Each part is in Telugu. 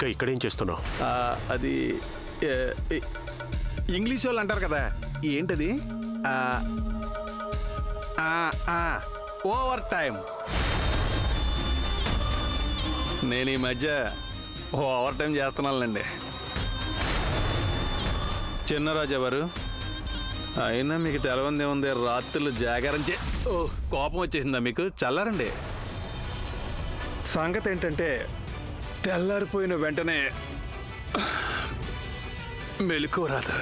ఇంకా ఇక్కడేం చేస్తున్నావు? అది ఇంగ్లీష్ వాళ్ళు అంటారు కదా, ఏంటది? Over time. నేను ఈ మధ్య ఓవర్ టైం చేస్తున్నానండి. చిన్నరాజు ఎవరు? అయినా మీకు తెలవందే ఉంది, రాత్రులు జాగారం కోపం వచ్చేసిందా మీకు? చల్లారండి. సంగతి ఏంటంటే తెల్లారిపోయిన వెంటనే మెలకువ రాదు.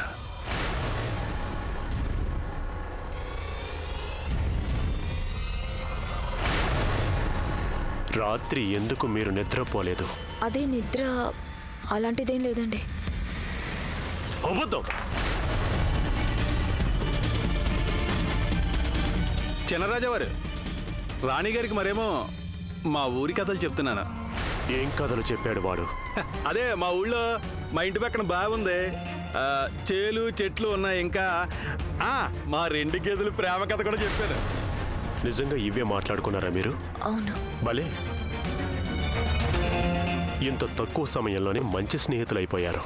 రాత్రి ఎందుకు మీరు నిద్రపోలేదు? అదే నిద్ర అలాంటిదేం లేదండి. అబద్ధం. చిన్నరాజవారు, రాణిగారికి మరేమో మా ఊరి కథలు చెప్తున్నాను. ఏం కథలు చెప్పాడు వాడు? అదే మా ఊళ్ళో మా ఇంటి పక్కన బాగుంది, చేలు చెట్లు ఉన్నాయి, ఇంకా మా 2 గేదెలు ప్రేమ కథ కూడా చెప్పాను. నిజంగా ఇవే మాట్లాడుకున్నారా మీరు? అవును. భలే, ఇంత తక్కువ సమయంలోనే మంచి స్నేహితులు అయిపోయారు.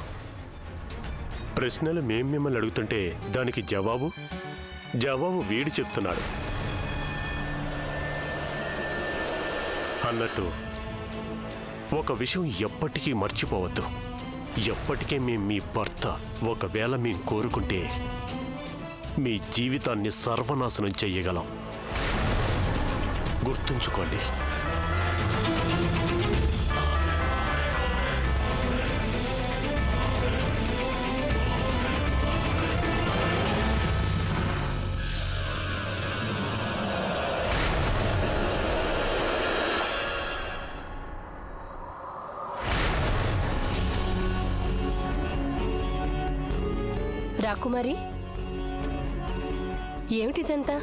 ప్రశ్నలు మేం మిమ్మల్ని అడుగుతుంటే దానికి జవాబు వీడి చెప్తున్నాడు. అన్నట్టు ఒక విషయం ఎప్పటికీ మర్చిపోవద్దు. ఎప్పటికే మీ భర్త ఒకవేళ మేం కోరుకుంటే మీ జీవితాన్ని సర్వనాశనం చెయ్యగలం. గుర్తుంచుకోండి. రాకుమారి, ఏమిటిదంతా?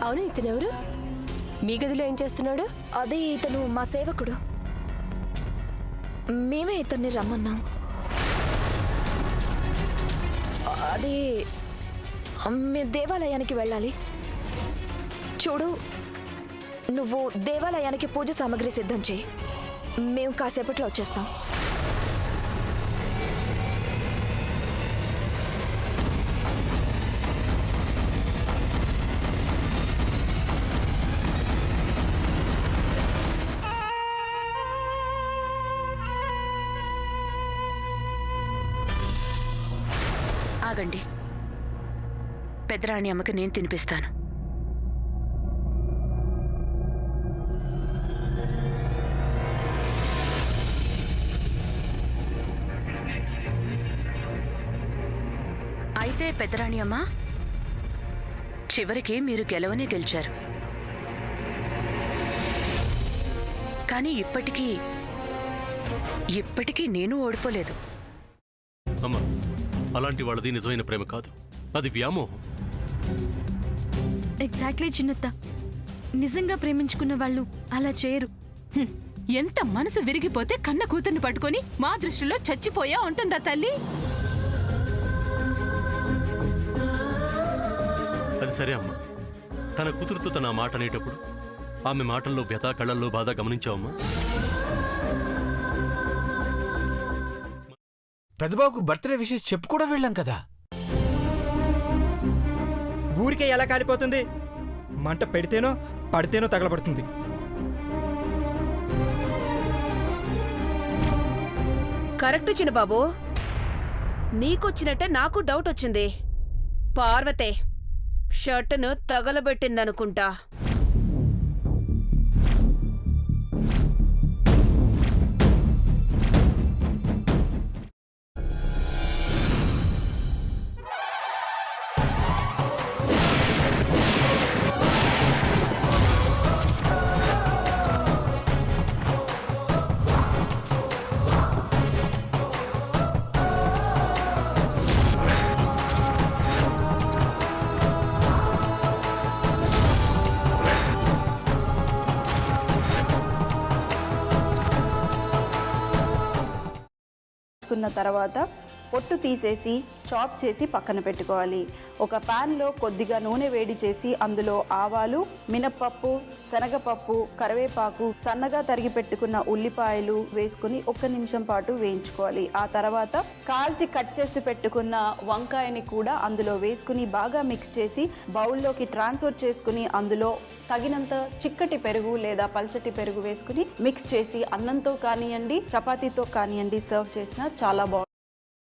అవును, ఇతనెవరు? మీ గదిలో ఏం చేస్తున్నాడు? అదే ఇతను మా సేవకుడు. మేమే ఇతన్ని రమ్మన్నాం. అది మేము దేవాలయానికి వెళ్ళాలి. చూడు, నువ్వు దేవాలయానికి పూజ సామాగ్రి సిద్ధం చేయి. మేము కాసేపట్లో వచ్చేస్తాం. ఆగండి, పెద్దరాణి అమ్మకి నేను తినిపిస్తాను. అయితే పెద్దరాణి అమ్మ, చివరికి మీరు గెలవనే గెలిచారు. కానీ ఇప్పటికీ నేను ఓడిపోలేదు. అమ్మా, అలాంటి వాళ్ళది నిజమైన ప్రేమ కాదు, అది వ్యామోహం. ఎగ్జాక్ట్లీ చిన్నత్త, నిజంగా ప్రేమించుకున్న వాళ్ళు అలా చేయరు. ఎంత మనసు విరిగిపోతే కన్న కూతుర్ని పట్టుకొని మా దృష్టిలో చచ్చిపోయా ఉంటుందా తల్లి? అది సరే అమ్మా, తన కూతురుతో తన మాట అనేటప్పుడు ఆమె మాటల్లో వ్యథ, కళ్ళల్లో బాధ గమనించావమ్మా? పెద్దబాబుకు బర్త్డే విషెస్ చెప్పు కూడా వెళ్ళాం కదా. ఊరికే ఎలా కాలిపోతుంది? మంట పెడితేనో పడితేనో తగలబడుతుంది. కరెక్ట్ చిన్నబాబు, నీకొచ్చినట్టే నాకు డౌట్ వచ్చింది. పార్వతే షర్టును తగలబెట్టిందనుకుంటా. తర్వాత పొట్టు తీసేసి చాప్ చేసి పక్కన పెట్టుకోవాలి. ఒక ప్యాన్లో కొద్దిగా నూనె వేడి చేసి అందులో ఆవాలు, మినప్పప్పు, శనగపప్పు, కరివేపాకు, సన్నగా తరిగి పెట్టుకున్న ఉల్లిపాయలు వేసుకుని 1 నిమిషం పాటు వేయించుకోవాలి. ఆ తర్వాత కాల్చి కట్ చేసి పెట్టుకున్న వంకాయని కూడా అందులో వేసుకుని బాగా మిక్స్ చేసి బౌల్లోకి ట్రాన్స్ఫర్ చేసుకుని అందులో తగినంత చిక్కటి పెరుగు లేదా పల్చటి పెరుగు వేసుకుని మిక్స్ చేసి అన్నంతో కానివ్వండి, చపాతీతో కానివ్వండి సర్వ్ చేసినా చాలా బాగుంటుంది.